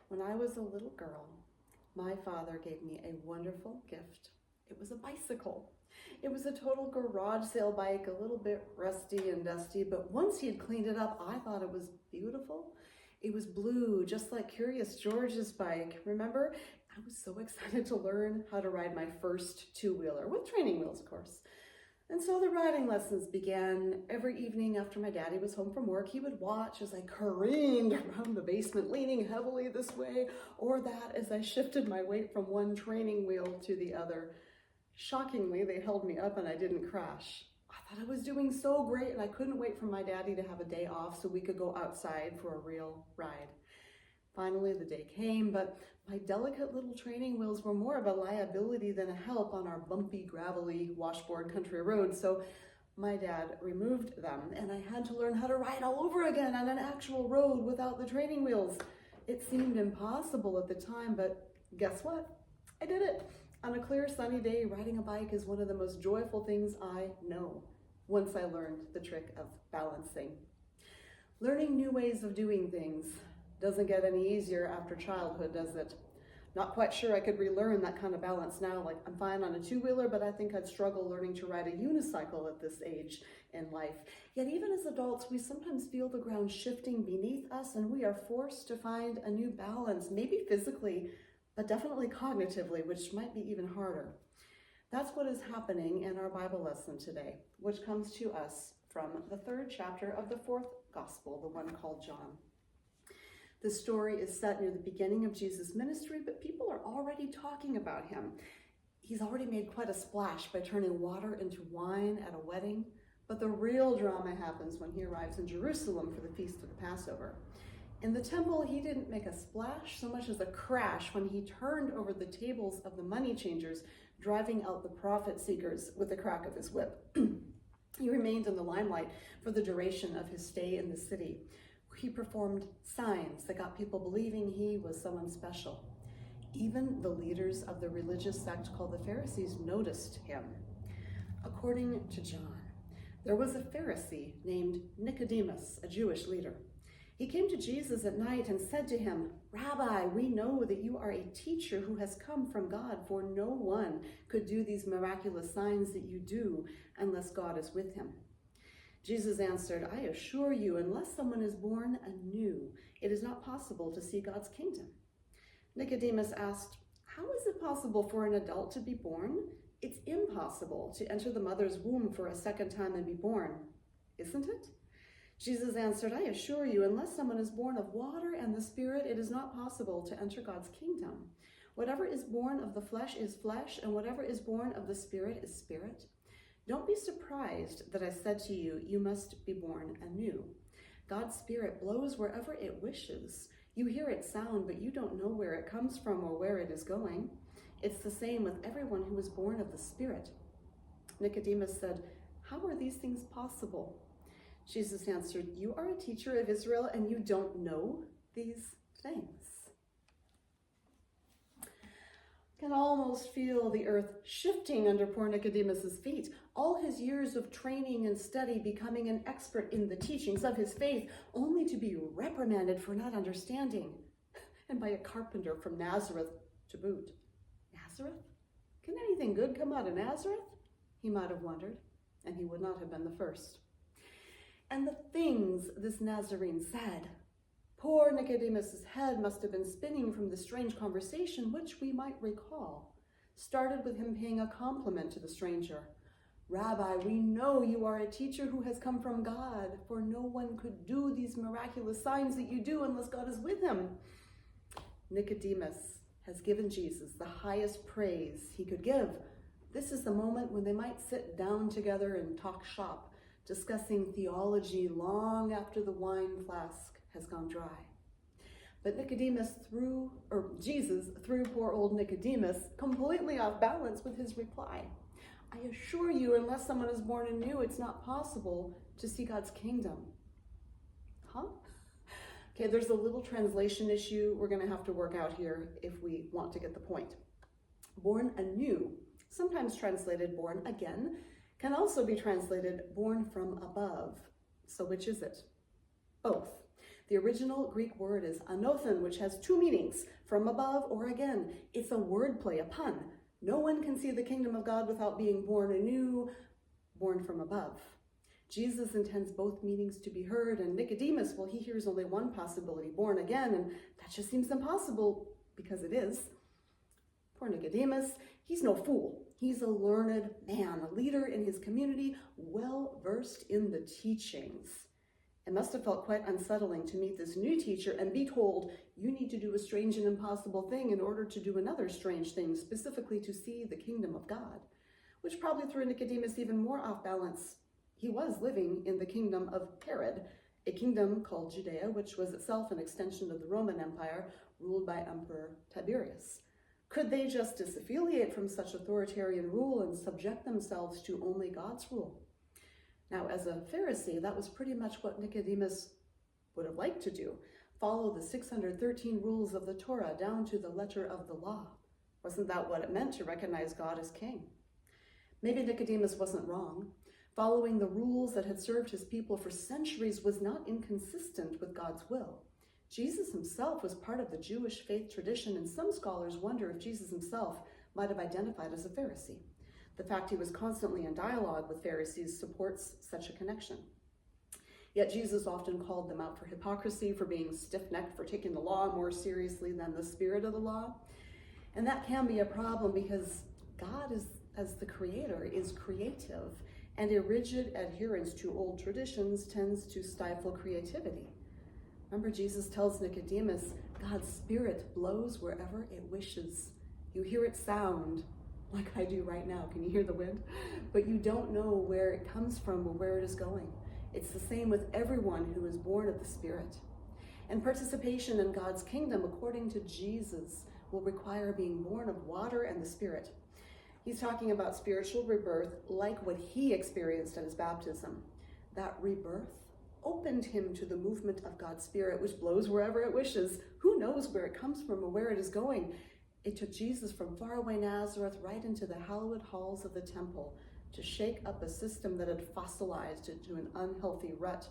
When I was a little girl, my father gave me a wonderful gift. It was a bicycle. It was a total garage sale bike, a little bit rusty and dusty, but once he had cleaned it up, I thought it was beautiful. It was blue, just like Curious George's bike. Remember? I was so excited to learn how to ride my first two-wheeler, with training wheels, of course. And so the riding lessons began. Every evening after my daddy was home from work, he would watch as I careened around the basement, leaning heavily this way or that as I shifted my weight from one training wheel to the other. Shockingly, they held me up and I didn't crash. I thought I was doing so great and I couldn't wait for my daddy to have a day off so we could go outside for a real ride. Finally, the day came, but my delicate little training wheels were more of a liability than a help on our bumpy, gravelly, washboard country road, so my dad removed them, and I had to learn how to ride all over again on an actual road without the training wheels. It seemed impossible at the time, but guess what? I did it. On a clear, sunny day, riding a bike is one of the most joyful things I know, once I learned the trick of balancing. Learning new ways of doing things doesn't get any easier after childhood, does it? Not quite sure I could relearn that kind of balance now. Like, I'm fine on a two-wheeler, but I think I'd struggle learning to ride a unicycle at this age in life. Yet even as adults, we sometimes feel the ground shifting beneath us and we are forced to find a new balance, maybe physically, but definitely cognitively, which might be even harder. That's what is happening in our Bible lesson today, which comes to us from the 3rd chapter of the 4th gospel, the one called John. The story is set near the beginning of Jesus' ministry, but people are already talking about him. He's already made quite a splash by turning water into wine at a wedding, but the real drama happens when he arrives in Jerusalem for the feast of the Passover. In the temple, he didn't make a splash so much as a crash when he turned over the tables of the money changers, driving out the profit seekers with the crack of his whip. He remained in the limelight for the duration of his stay in the city. He performed signs that got people believing he was someone special. Even the leaders of the religious sect called the Pharisees noticed him. According to John, there was a Pharisee named Nicodemus, a Jewish leader. He came to Jesus at night and said to him, "Rabbi, we know that you are a teacher who has come from God, for no one could do these miraculous signs that you do unless God is with him." Jesus answered, "I assure you, unless someone is born anew, it is not possible to see God's kingdom." Nicodemus asked, "How is it possible for an adult to be born? It's impossible to enter the mother's womb for a second time and be born, isn't it?" Jesus answered, "I assure you, unless someone is born of water and the Spirit, it is not possible to enter God's kingdom. Whatever is born of the flesh is flesh, and whatever is born of the Spirit is spirit. Don't be surprised that I said to you, you must be born anew. God's Spirit blows wherever it wishes. You hear its sound, but you don't know where it comes from or where it is going. It's the same with everyone who is born of the Spirit." Nicodemus said, "How are these things possible?" Jesus answered, "You are a teacher of Israel and you don't know these things." I can almost feel the earth shifting under poor Nicodemus's feet. All his years of training and study, becoming an expert in the teachings of his faith, only to be reprimanded for not understanding, and by a carpenter from Nazareth to boot. Nazareth? Can anything good come out of Nazareth? He might have wondered, and he would not have been the first. And the things this Nazarene said. Poor Nicodemus's head must have been spinning from the strange conversation, which we might recall started with him paying a compliment to the stranger. "Rabbi, we know you are a teacher who has come from God, for no one could do these miraculous signs that you do unless God is with him." Nicodemus has given Jesus the highest praise he could give. This is the moment when they might sit down together and talk shop, discussing theology long after the wine flask has gone dry. But Jesus threw poor old Nicodemus completely off balance with his reply. "I assure you, unless someone is born anew, it's not possible to see God's kingdom." Huh? Okay, there's a little translation issue we're going to have to work out here if we want to get the point. Born anew, sometimes translated born again, can also be translated born from above. So which is it? Both. The original Greek word is anothen, which has two meanings, from above or again. It's a wordplay, a pun. No one can see the kingdom of God without being born anew, born from above. Jesus intends both meanings to be heard, and Nicodemus, well, he hears only one possibility, born again, and that just seems impossible because it is. Poor Nicodemus, he's no fool. He's a learned man, a leader in his community, well-versed in the teachings. It must have felt quite unsettling to meet this new teacher and be told, you need to do a strange and impossible thing in order to do another strange thing, specifically to see the kingdom of God, which probably threw Nicodemus even more off balance. He was living in the kingdom of Herod, a kingdom called Judea, which was itself an extension of the Roman Empire, ruled by Emperor Tiberius. Could they just disaffiliate from such authoritarian rule and subject themselves to only God's rule? Now, as a Pharisee, that was pretty much what Nicodemus would have liked to do, follow the 613 rules of the Torah down to the letter of the law. Wasn't that what it meant to recognize God as king? Maybe Nicodemus wasn't wrong. Following the rules that had served his people for centuries was not inconsistent with God's will. Jesus himself was part of the Jewish faith tradition, and some scholars wonder if Jesus himself might have identified as a Pharisee. The fact he was constantly in dialogue with Pharisees supports such a connection. Yet Jesus often called them out for hypocrisy, for being stiff-necked, for taking the law more seriously than the spirit of the law. And that can be a problem because God, as the creator, is creative, and a rigid adherence to old traditions tends to stifle creativity. Remember, Jesus tells Nicodemus, God's spirit blows wherever it wishes. You hear it sound, like I do right now. Can you hear the wind? But you don't know where it comes from or where it is going. It's the same with everyone who is born of the Spirit. And participation in God's kingdom, according to Jesus, will require being born of water and the Spirit. He's talking about spiritual rebirth like what he experienced at his baptism. That rebirth opened him to the movement of God's Spirit, which blows wherever it wishes. Who knows where it comes from or where it is going? It took Jesus from faraway Nazareth right into the hallowed halls of the temple to shake up a system that had fossilized into an unhealthy rut.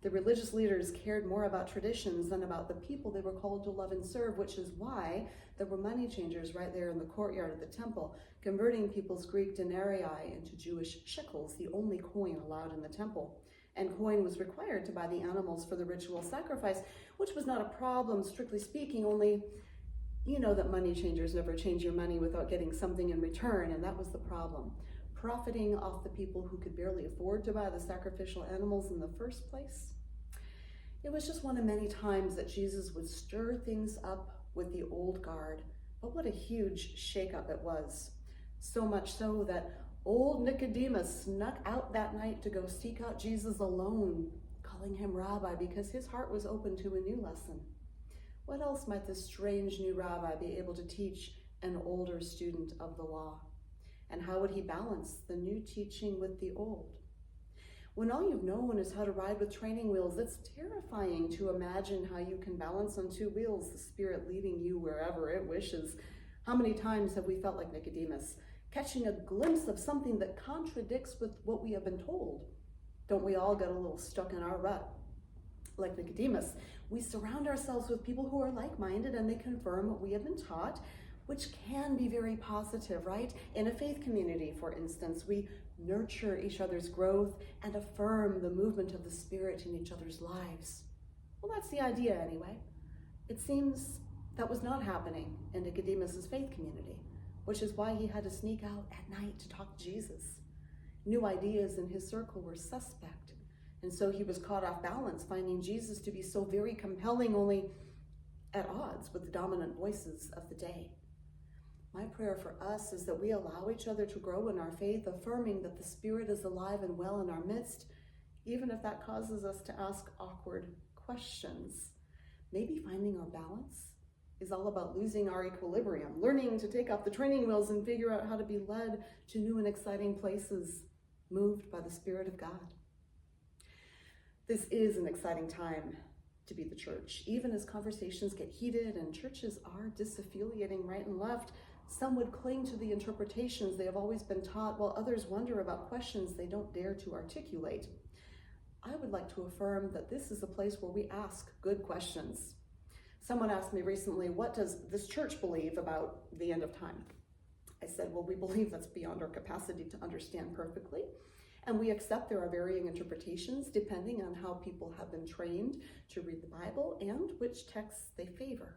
The religious leaders cared more about traditions than about the people they were called to love and serve, which is why there were money changers right there in the courtyard of the temple, converting people's Greek denarii into Jewish shekels, the only coin allowed in the temple. And coin was required to buy the animals for the ritual sacrifice, which was not a problem, strictly speaking, only you know that money changers never change your money without getting something in return, and that was the problem. Profiting off the people who could barely afford to buy the sacrificial animals in the first place. It was just one of many times that Jesus would stir things up with the old guard, but what a huge shakeup it was. So much so that old Nicodemus snuck out that night to go seek out Jesus alone, calling him rabbi because his heart was open to a new lesson. What else might this strange new rabbi be able to teach an older student of the law? And how would he balance the new teaching with the old? When all you've known is how to ride with training wheels, it's terrifying to imagine how you can balance on two wheels, the Spirit leading you wherever it wishes. How many times have we felt like Nicodemus, catching a glimpse of something that contradicts with what we have been told? Don't we all get a little stuck in our rut? Like Nicodemus, we surround ourselves with people who are like-minded and they confirm what we have been taught, which can be very positive, right? In a faith community, for instance, we nurture each other's growth and affirm the movement of the Spirit in each other's lives. Well, that's the idea anyway. It seems that was not happening in Nicodemus's faith community, which is why he had to sneak out at night to talk to Jesus. New ideas in his circle were suspect, and so he was caught off balance, finding Jesus to be so very compelling, only at odds with the dominant voices of the day. My prayer for us is that we allow each other to grow in our faith, affirming that the Spirit is alive and well in our midst, even if that causes us to ask awkward questions. Maybe finding our balance is all about losing our equilibrium, learning to take off the training wheels and figure out how to be led to new and exciting places, moved by the Spirit of God. This is an exciting time to be the church. Even as conversations get heated and churches are disaffiliating right and left, some would cling to the interpretations they have always been taught, while others wonder about questions they don't dare to articulate. I would like to affirm that this is a place where we ask good questions. Someone asked me recently, what does this church believe about the end of time? I said, well, we believe that's beyond our capacity to understand perfectly. And we accept there are varying interpretations depending on how people have been trained to read the Bible and which texts they favor.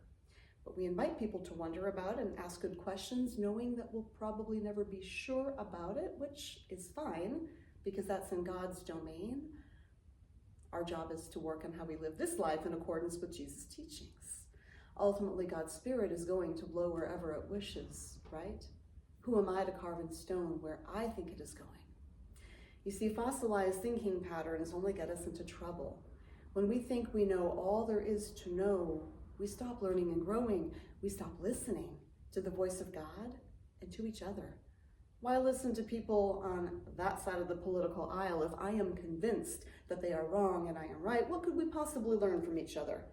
But we invite people to wonder about and ask good questions, knowing that we'll probably never be sure about it, which is fine, because that's in God's domain. Our job is to work on how we live this life in accordance with Jesus' teachings. Ultimately, God's Spirit is going to blow wherever it wishes, right? Who am I to carve in stone where I think it is going? You see, fossilized thinking patterns only get us into trouble. When we think we know all there is to know, we stop learning and growing. We stop listening to the voice of God and to each other. Why listen to people on that side of the political aisle if I am convinced that they are wrong and I am right? What could we possibly learn from each other?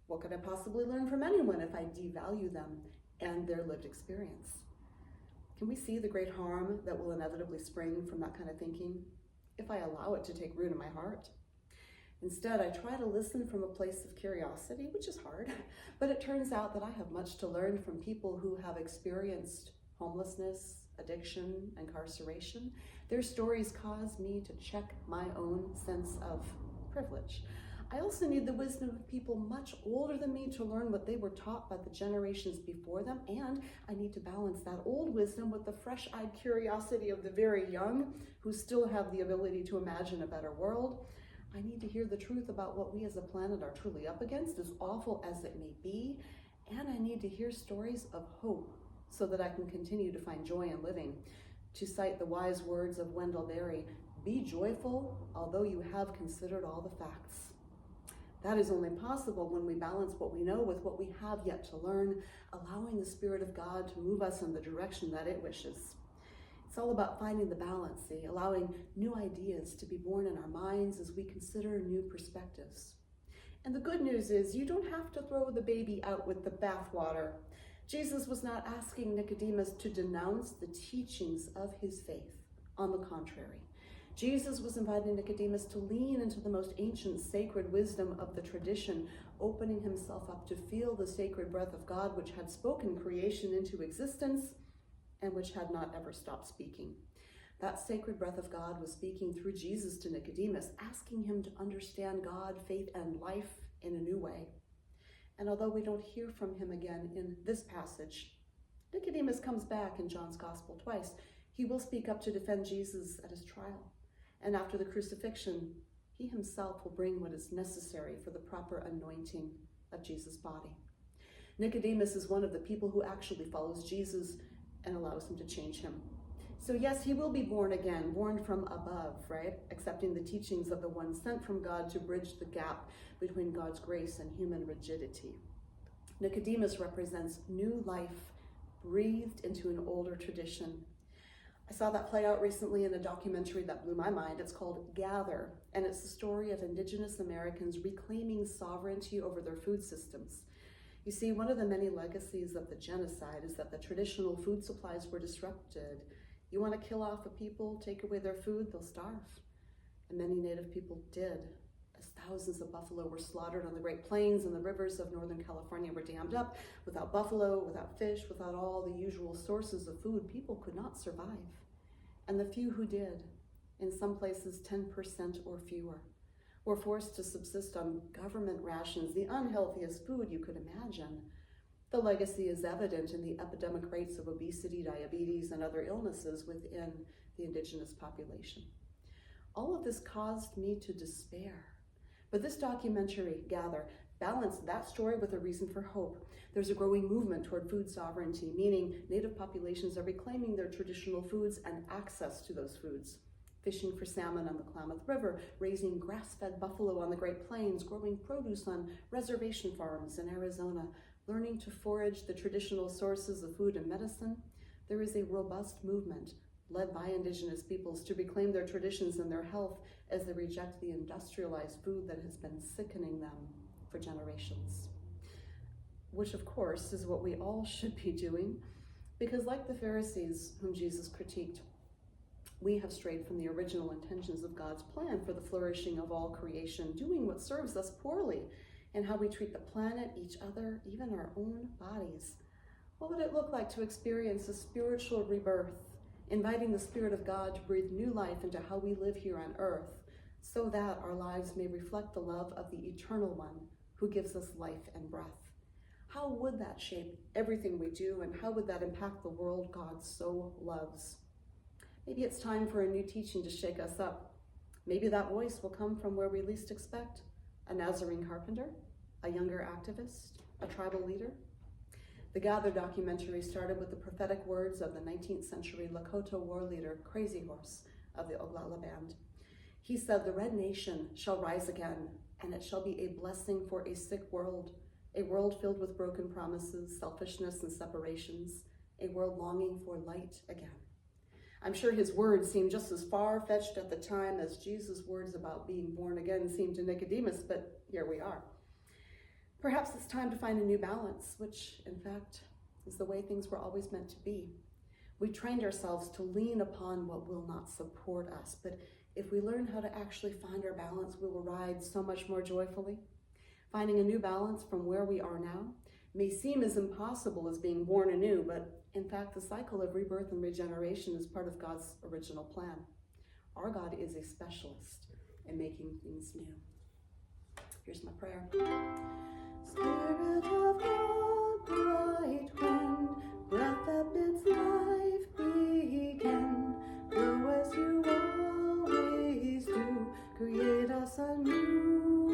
What could I possibly learn from anyone if I devalue them and their lived experience? Can we see the great harm that will inevitably spring from that kind of thinking if I allow it to take root in my heart? Instead, I try to listen from a place of curiosity, which is hard, but it turns out that I have much to learn from people who have experienced homelessness, addiction, incarceration. Their stories cause me to check my own sense of privilege. I also need the wisdom of people much older than me to learn what they were taught by the generations before them, and I need to balance that old wisdom with the fresh-eyed curiosity of the very young who still have the ability to imagine a better world. I need to hear the truth about what we as a planet are truly up against, as awful as it may be, and I need to hear stories of hope so that I can continue to find joy in living. To cite the wise words of Wendell Berry, be joyful, although you have considered all the facts. That is only possible when we balance what we know with what we have yet to learn, allowing the Spirit of God to move us in the direction that it wishes. It's all about finding the balance, allowing new ideas to be born in our minds as we consider new perspectives. And the good news is you don't have to throw the baby out with the bathwater. Jesus was not asking Nicodemus to denounce the teachings of his faith. On the contrary, Jesus was inviting Nicodemus to lean into the most ancient sacred wisdom of the tradition, opening himself up to feel the sacred breath of God which had spoken creation into existence and which had not ever stopped speaking. That sacred breath of God was speaking through Jesus to Nicodemus, asking him to understand God, faith, and life in a new way. And although we don't hear from him again in this passage, Nicodemus comes back in John's Gospel twice. He will speak up to defend Jesus at his trial. And after the crucifixion, he himself will bring what is necessary for the proper anointing of Jesus' body. Nicodemus is one of the people who actually follows Jesus and allows him to change him. So yes, he will be born again, born from above, right? Accepting the teachings of the one sent from God to bridge the gap between God's grace and human rigidity. Nicodemus represents new life breathed into an older tradition. I saw that play out recently in a documentary that blew my mind. It's called Gather, and it's the story of Indigenous Americans reclaiming sovereignty over their food systems. You see, one of the many legacies of the genocide is that the traditional food supplies were disrupted. You want to kill off a people, take away their food, they'll starve. And many Native people did, as thousands of buffalo were slaughtered on the Great Plains and the rivers of Northern California were dammed up. Without buffalo, without fish, without all the usual sources of food, people could not survive. And the few who did, in some places 10% or fewer, were forced to subsist on government rations, the unhealthiest food you could imagine. The legacy is evident in the epidemic rates of obesity, diabetes, and other illnesses within the Indigenous population. All of this caused me to despair. But this documentary, Gather, balanced that story with a reason for hope. There's a growing movement toward food sovereignty, meaning Native populations are reclaiming their traditional foods and access to those foods. Fishing for salmon on the Klamath River, raising grass-fed buffalo on the Great Plains, growing produce on reservation farms in Arizona, learning to forage the traditional sources of food and medicine. There is a robust movement led by Indigenous peoples to reclaim their traditions and their health as they reject the industrialized food that has been sickening them for generations. Which, of course, is what we all should be doing, because like the Pharisees whom Jesus critiqued, We have strayed from the original intentions of God's plan for the flourishing of all creation, doing what serves us poorly, and how we treat the planet, each other, even our own bodies. What would it look like to experience a spiritual rebirth, inviting the Spirit of God to breathe new life into how we live here on earth, so that our lives may reflect the love of the Eternal One who gives us life and breath? How would that shape everything we do, and how would that impact the world God so loves? Maybe it's time for a new teaching to shake us up. Maybe that voice will come from where we least expect: a Nazarene carpenter, a younger activist, a tribal leader. The Gather documentary started with the prophetic words of the 19th century Lakota war leader, Crazy Horse of the Oglala Band. He said, "The Red Nation shall rise again, and it shall be a blessing for a sick world, a world filled with broken promises, selfishness, and separations, a world longing for light again." I'm sure his words seemed just as far-fetched at the time as Jesus' words about being born again seemed to Nicodemus, but here we are. Perhaps it's time to find a new balance, which, in fact, is the way things were always meant to be. We trained ourselves to lean upon what will not support us, but if we learn how to actually find our balance, we will ride so much more joyfully. Finding a new balance from where we are now may seem as impossible as being born anew, but in fact, the cycle of rebirth and regeneration is part of God's original plan. Our God is a specialist in making things new. Here's my prayer. Spirit of God, bright wind, breath that bids life begin, blow as you always do, create us anew.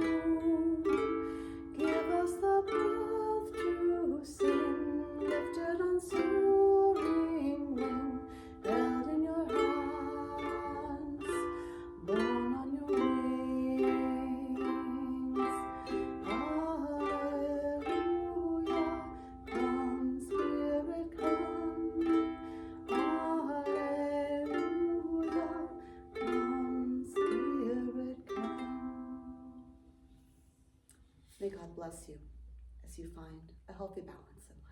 Give us the breath to sing, lifted on soaring wing, held in your hands, borne on your wings. Hallelujah, come Spirit, come. Hallelujah, come Spirit, come. May God bless you as you find a healthy balance in life.